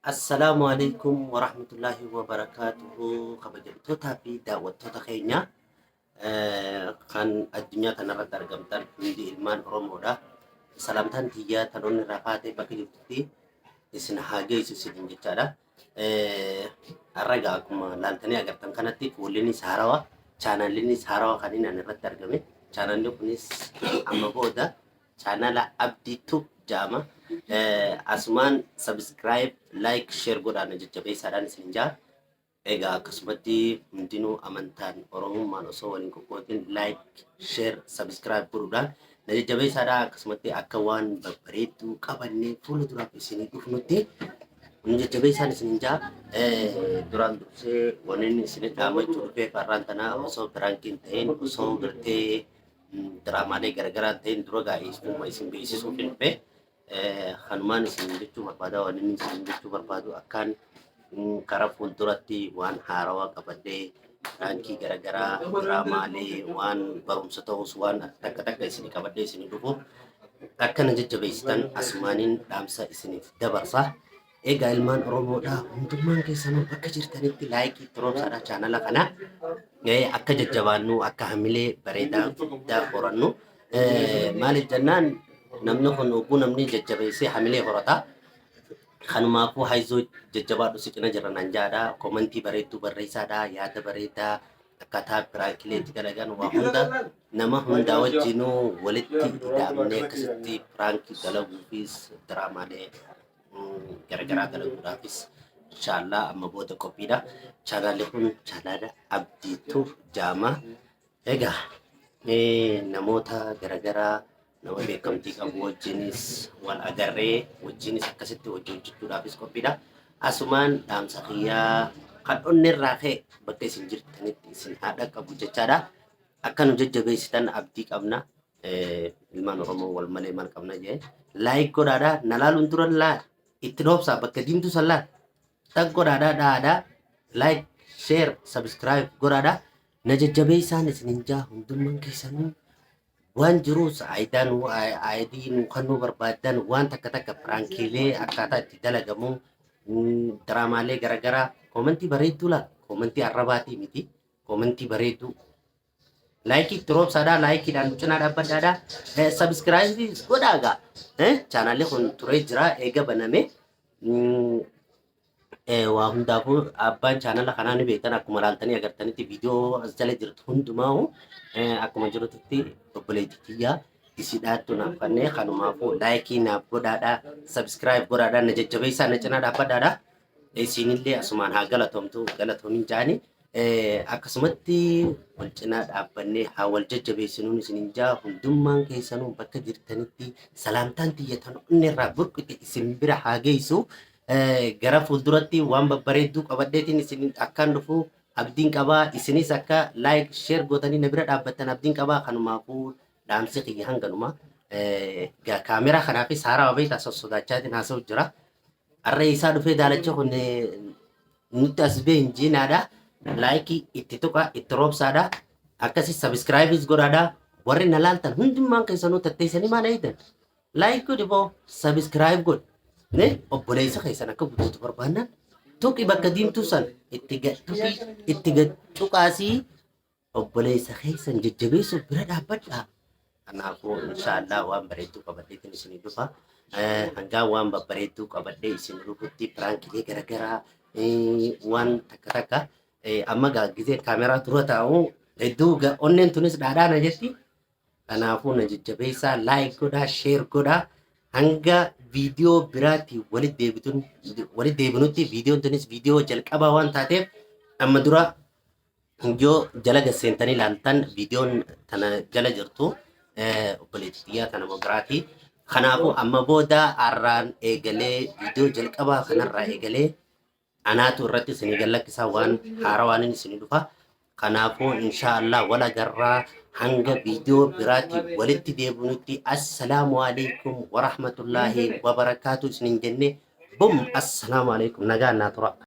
Assalamualaikum warahmatullahi wabarakatuh. Kabajamtootaa fi daawwattoota keenya kan addunyaa kanarratti argamtan hundi ilmaan Oromoodha. Salamtaan tiyyaa taloonni irraa kaatee bakka jirtutti isin haa geessu isin jechaadha. Har'a egaa akkuma laaltanii agartan kanatti fuullinis haarawaa, chaanaallinis haarawaa kan inni irratti argame. Chaanaalli kunis amma booda chaanaala Abdiituu jedhama. Asumaan subscribe, like, share godhaan jajjabeessaadhaan isin jaa. Egaa akkasumatti hundinuu amantaan Oromummaan osoo waliin qoqqootin like, share, subscribe godhuudhaan na jajjabeessaadhaa. Akkasumatti akka waan babbareedduu qabannee fuula duraaf isinii dhufnutti jajjabeessaan isin jaa. Duraan dursee wanni isin dhaamachuu dhufee farraan tanaa osoo biraankiin ta'een osoo gartee diraamaalee garagaraa ta'een dura gaa'eessummaa isin beeksisuuf hin dhufe. Kanumaan isin jechuu barbaada waan inni isin jechuu barbaadu akkaan karaa fuulduratti waan haarawaa qabadhee birankii garagaraa diraamaalee waan barumsa ta'us waan takka isin qabadhee isin dhufu akkana jajjabeessitan asumaaniin dhaamsa isiniif dabarsa. Egaa ilmaan Oromoodhaa hundummaan keessanuu bakka jirtanitti laayikii tiroomsaadha chaanala kana akka jajjabaannu akka hamilee bareedaa guddaa horannu maaliif jennaan namni kun oguu namni jajjabeessee hamilee horata. Kanumaafuu haizoo jajjabaadhu si cina jirra nan jaadha. Komentii bareedduu barreessaadha. Yaada bareedaa akkaataa piraankileetti dalagan waa hunda nama hundaa wajjinuu walitti hidhamnee akkasitti piraankii dalaguufis diraamaalee garagaraa dalaguudhaafis inshaallah amma booda qophiidha. Chaanaalli kun chaanaala Abdiituu jedhama. Egaa namoota garagaraa nama beekamtii qabu wajjinis wal agarree wajjinis akkasitti hojii hojjechuudhaafis qophiidha. Asumaan dhaamsa kiyyaa kan onni irraa ka'e bakka isin jirtanitti isin haadha qabu jechaadha. Akka nu jajjabeessitan abdii qabna. Ilmaan Oromoo wal malee maal qabna jee laayik godhaadha. Na laaluun dura laa itti dhoobsaa bakka diimtuu sallaan tag godhaadha dhaadha. Laayik, sheer, sabskiraayib godhaadha. Na jajjabeessaan isin jaa hundummaan keessanuu waan jiruus aayidiin kan nu barbaadan waan takka piraankiilee akkaataa itti dalagamu diraamaalee garagaraa komentii bareedduu laa komentii arrabaatii miti komentii bareedduu laayikii tiroobsaadhaa laayikiidhaan cinaa dhaabbadhaadhaa sabskiraaybii godhaagaa chaanaalli kun turee jira eega baname waa hundaafuu abbaan chaanala kanaa ni beektan akkuma laaltanii agartanitti viidiyoo as jala jirtu hundumaa'u akkuma jirutti obboleettii tiyyaa isidhaattu naaf kannee kanumaafuu laayikii naaf godhaadhaa sabskiraayib godhaadhaa na jajjabeessaa na cinaa dhaabbadhaadhaa isinillee asumaan haa galatoomtu galatoomin jaani akkasumatti wal cinaa dhaabbannee haa wal jajjabeessinuun isinin jaa hundummaan keessanuu bakka jirtanitti salaamtaan tiyyatan onni irraa burqite isin bira haa geessu. Gara fuulduratti waan babbareedduu qabadheetiin isin akkaan dhufu abdiin qabaa isinis akka laayik sheer gootanii na bira dhaabbattan abdiin qabaa kanumaafuu dhaamsi kiyya hanganuma kaameraa kanaafis haarawaa beektaa sosodaachaatiin haasa'u jira. Har'a isaa dhufee daalacha kun nutti as bee hin jiinaadha. Laayikii itti tuqa itti roobsaadha. Akkasii sabskiraayibis godhaadha. Warri na laaltan hundummaan keessanuu tatteessanii maal eegan laayik godhi boo sabskiraayib godhi. Obboleessa keessan akka guutuutu barbaannan tuqi bakka diimtuu san itti gadcuqaasii obboleessa keessan jajjabeessuuf bira dhaabbadhaa. Kanaafuu inshaallah waan bareedduu qabadheetiin isinii dhufa. Hangaa waan babbareedduu qabadhee isin dhufutti piraankilee garagaraa waan takka amma gaaggizee kaameraa dura taa'u hedduu onneen tunis dhaadhaana jetti. Kanaafuu na jajjabeessaa laayik godhaa sheer godhaa. Hanga viidiyoo biraatti walitti deebinutti viidiyoon tunis viidiyoo jalqabaa waan taateef amma dura yoo jala gasseentanii ilaaltan viidiyoon tana jala jirtu obboleettii xiyyaa tana biraati. Kanaafuu amma booda har'aan eegalee viidiyoo jalqabaa kanarraa eegalee anaatu irratti isinii gallakkisaa waan haarawaan isinii dhufa. Kanaafuu inshaallah wal agarraa hanga viidiyoo biraatti walitti deebinutti assalaamu alaikum warahmatullaahi wabarakaatu isinin jenne bum assalaamu alaikum nagaa naa tura.